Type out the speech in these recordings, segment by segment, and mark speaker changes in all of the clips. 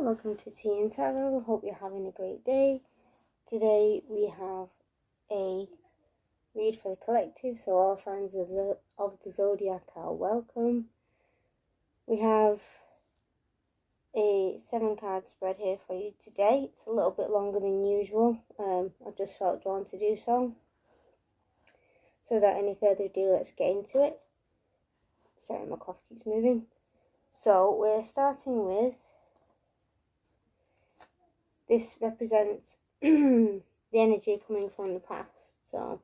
Speaker 1: welcome to Tea and Tarot. Hope you're having a great day. Today we have a read for the collective, so all signs of the zodiac are welcome. We have a 7-card spread here for you today. It's a little bit longer than usual. I just felt drawn to do so. So without any further ado, let's get into it. Sorry, my cloth keeps moving. So we're starting with, this represents the energy coming from the past. So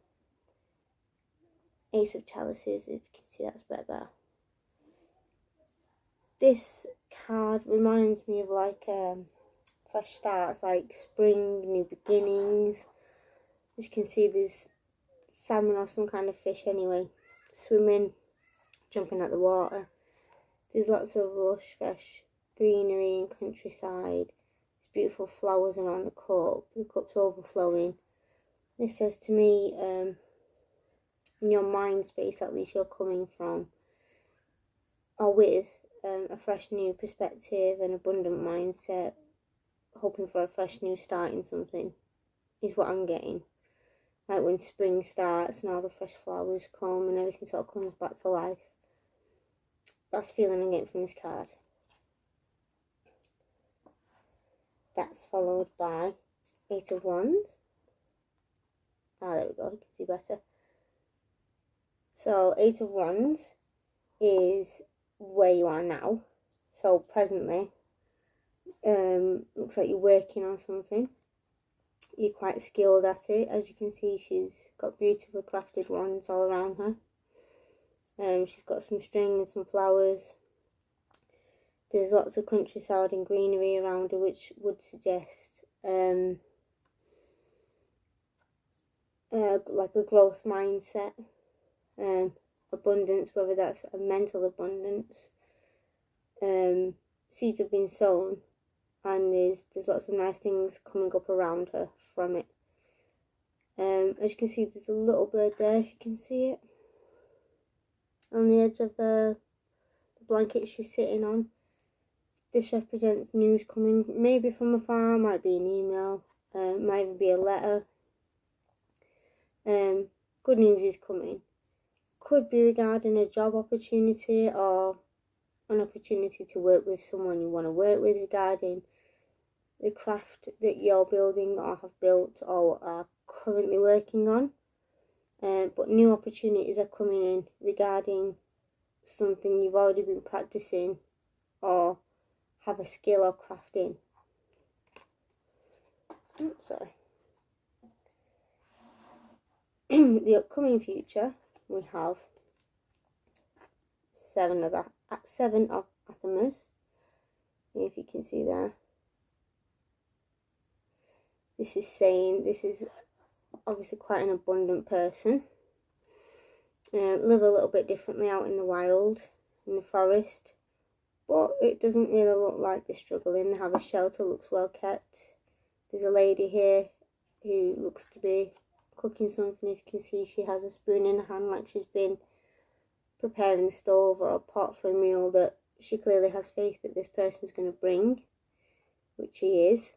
Speaker 1: Ace of Chalices, if you can see, that's better. This card reminds me of like fresh starts, like spring, new beginnings. As you can see, there's salmon or some kind of fish anyway, swimming, jumping at the water. There's lots of lush, fresh greenery and countryside. There's beautiful flowers around the cup. The cup's overflowing. This says to me, in your mind space, at least, you're coming from or with a fresh new perspective, an abundant mindset, hoping for a fresh new start in something, is what I'm getting. Like when spring starts and all the fresh flowers come and everything sort of comes back to life. That's the feeling I'm getting from this card. That's followed by 8 of Wands. There we go, you can see better. So 8 of Wands is where you are now. So presently, looks like you're working on something. You're quite skilled at it. As you can see, she's got beautifully crafted wands all around her. She's got some string and some flowers. There's lots of countryside and greenery around her, which would suggest like a growth mindset, abundance, whether that's a mental abundance. Seeds have been sown, and there's lots of nice things coming up around her from it. As you can see, there's a little bird there, if you can see it, on the edge of the blanket she's sitting on. This represents news coming, maybe from afar, might be an email, might even be a letter. Good news is coming. Could be regarding a job opportunity or an opportunity to work with someone you want to work with, regarding the craft that you're building or have built or are currently working on. But new opportunities are coming in regarding something you've already been practicing or have a skill or craft in. Sorry. The upcoming future, we have 7 of Athamas, if you can see there. This is saying this is obviously quite an abundant person. Live a little bit differently out in the wild, in the forest, but it doesn't really look like they're struggling. They have a shelter, looks well kept. There's a lady here who looks to be cooking something. If you can see, she has a spoon in her hand, like she's been preparing the stove or a pot for a meal that she clearly has faith that this person's going to bring, which she is.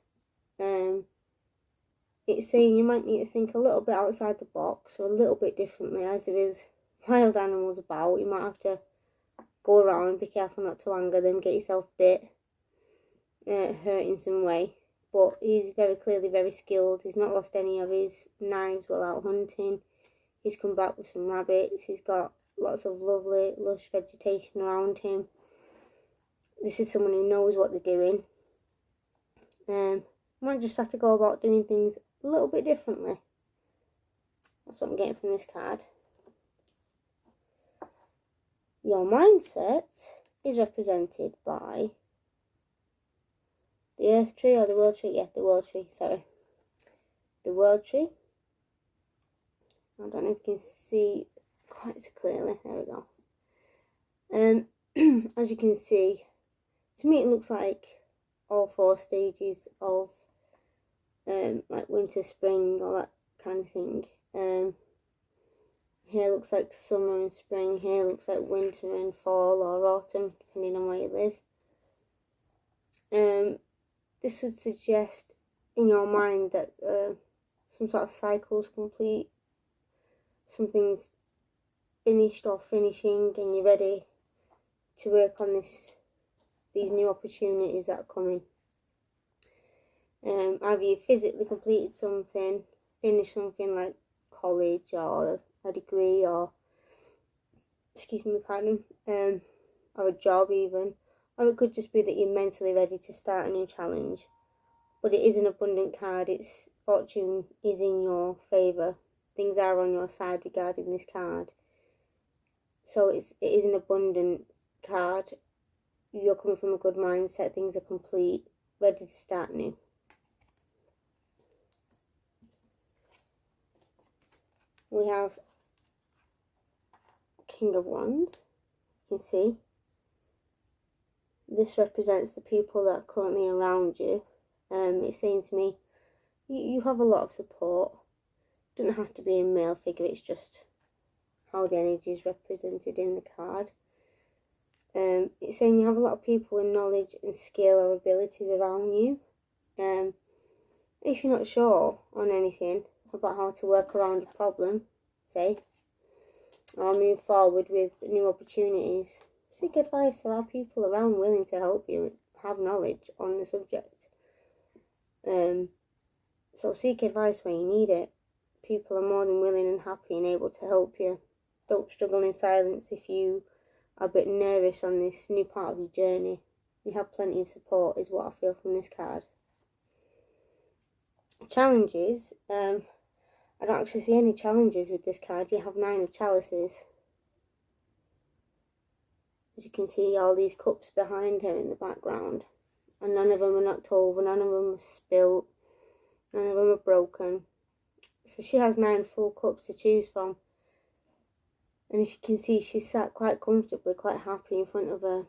Speaker 1: It's saying you might need to think a little bit outside the box, or a little bit differently, as there is wild animals about. You might have to go around, be careful not to anger them, get yourself bit, hurt in some way. But he's very clearly very skilled. He's not lost any of his knives while out hunting. He's come back with some rabbits. He's got lots of lovely lush vegetation around him. This is someone who knows what they're doing. Might just have to go about doing things a little bit differently. That's what I'm getting from this card. Your mindset is represented by the Earth Tree or the World Tree. Yeah, the World Tree, sorry. The World Tree. I don't know if you can see quite so clearly. There we go. As you can see, to me it looks like all 4 stages of like winter, spring, all that kind of thing. Here looks like summer and spring. Here looks like winter and fall or autumn, depending on where you live. this would suggest in your mind that some sort of cycle's complete, something's finished or finishing, and you're ready to work on these new opportunities that are coming. Either you physically completed something, finished something like college or a degree, or or a job even, or it could just be that you're mentally ready to start a new challenge. But it is an abundant card. It's fortune is in your favour. Things are on your side regarding this card. So it is an abundant card. You're coming from a good mindset. Things are complete, ready to start new. We have King of Wands. You can see this represents the people that are currently around you. It's saying to me, you have a lot of support. It doesn't have to be a male figure, it's just how the energy is represented in the card. It's saying you have a lot of people with knowledge and skill or abilities around you. If you're not sure on anything about how to work around a problem, say, or move forward with new opportunities, seek advice. There are people around willing to help you and have knowledge on the subject. So seek advice when you need it. People are more than willing and happy and able to help you. Don't struggle in silence if you are a bit nervous on this new part of your journey. You have plenty of support is what I feel from this card. Challenges. I don't actually see any challenges with this card. You have 9 of chalices. As you can see, all these cups behind her in the background. And none of them are knocked over, none of them are spilt, none of them are broken. So she has 9 full cups to choose from. And if you can see, she's sat quite comfortably, quite happy in front of a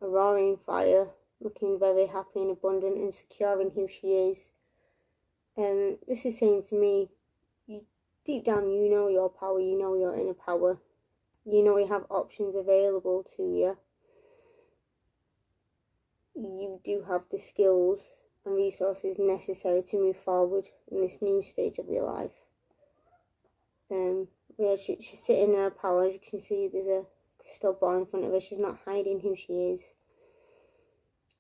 Speaker 1: roaring fire, looking very happy and abundant and secure in who she is. This is saying to me, deep down you know your power, you know your inner power. You know you have options available to you. You do have the skills and resources necessary to move forward in this new stage of your life. Yeah, she's sitting in her power. As you can see, there's a crystal ball in front of her. She's not hiding who she is.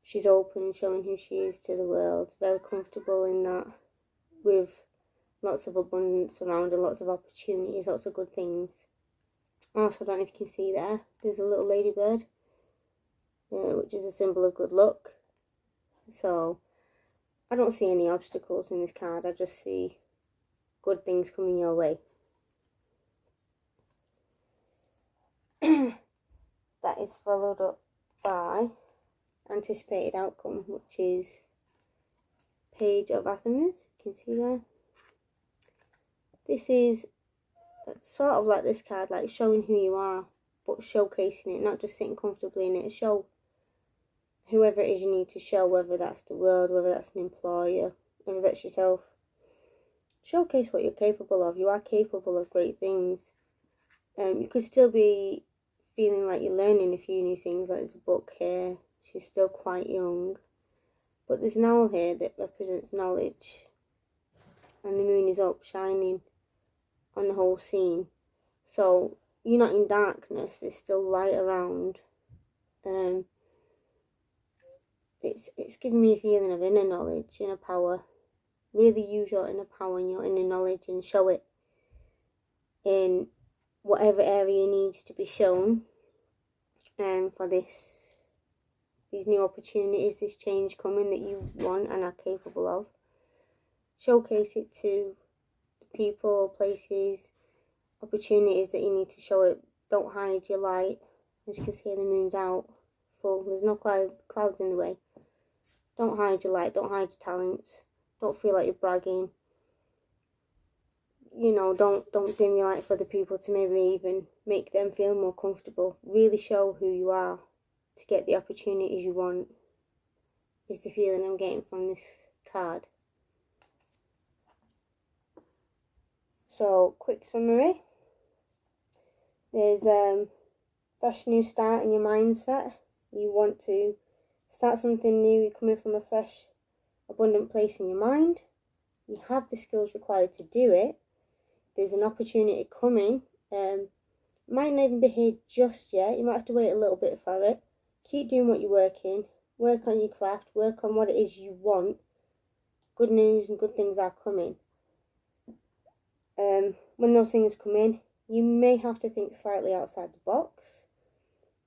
Speaker 1: She's open, showing who she is to the world. Very comfortable in that, with lots of abundance around her, lots of opportunities, lots of good things. Also, I don't know if you can see there's a little ladybird, which is a symbol of good luck. So, I don't see any obstacles in this card. I just see good things coming your way. That is followed up by anticipated outcome, which is Page of Athenas. You can see there. This is sort of like this card, like showing who you are, but showcasing it, not just sitting comfortably in it. Show whoever it is you need to show, whether that's the world, whether that's an employer, whether that's yourself. Showcase what you're capable of. You are capable of great things. You could still be feeling like you're learning a few new things, like there's a book here. She's still quite young. But there's an owl here that represents knowledge. And the moon is up, shining on the whole scene. So you're not in darkness, there's still light around. It's giving me a feeling of inner knowledge, inner power. Really use your inner power and your inner knowledge and show it in whatever area needs to be shown. And for these new opportunities, this change coming that you want and are capable of. Showcase it to people, places, opportunities that you need to show it. Don't hide your light. As you can see, the moon's out full. There's no clouds in the way. Don't hide your light. Don't hide your talents. Don't feel like you're bragging. You know, don't dim your light for the people to maybe even make them feel more comfortable. Really show who you are to get the opportunities you want, is the feeling I'm getting from this card. So, quick summary. There's fresh new start in your mindset. You want to start something new. You're coming from a fresh abundant place in your mind. You have the skills required to do it. There's an opportunity coming. Might not even be here just yet. You might have to wait a little bit for it. Keep doing what you're working. Work on your craft. Work on what it is you want. Good news and good things are coming. When those things come in, you may have to think slightly outside the box.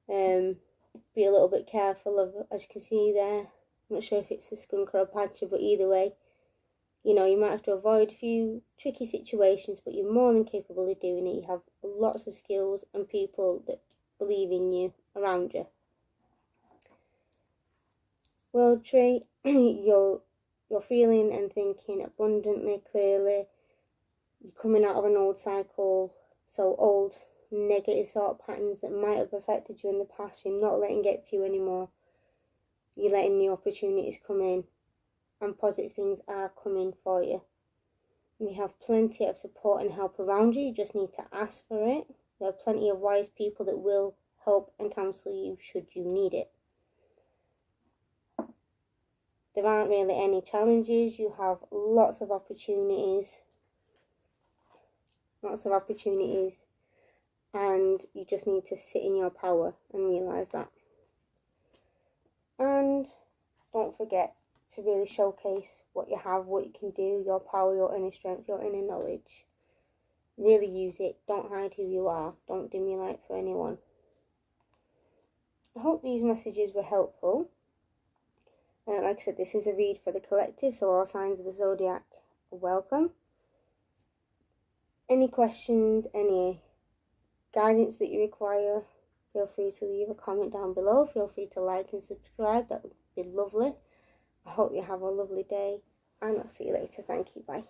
Speaker 1: Be a little bit careful of, as you can see there, I'm not sure if it's a skunk or a badger, but either way, you know, you might have to avoid a few tricky situations, but you're more than capable of doing it. You have lots of skills and people that believe in you around you. World tree, you're feeling and thinking abundantly, clearly. You're coming out of an old cycle, so old negative thought patterns that might have affected you in the past, you're not letting get to you anymore. You're letting new opportunities come in, and positive things are coming for you. You have plenty of support and help around you. You just need to ask for it. There are plenty of wise people that will help and counsel you should you need it. There aren't really any challenges. You have lots of opportunities. And you just need to sit in your power and realise that. And don't forget to really showcase what you have, what you can do, your power, your inner strength, your inner knowledge. Really use it. Don't hide who you are. Don't dim your light for anyone. I hope these messages were helpful. Like I said, this is a read for the collective, so all signs of the zodiac are welcome. Any questions, any guidance that you require, feel free to leave a comment down below. Feel free to like and subscribe. That would be lovely. I hope you have a lovely day, and I'll see you later. Thank you. Bye.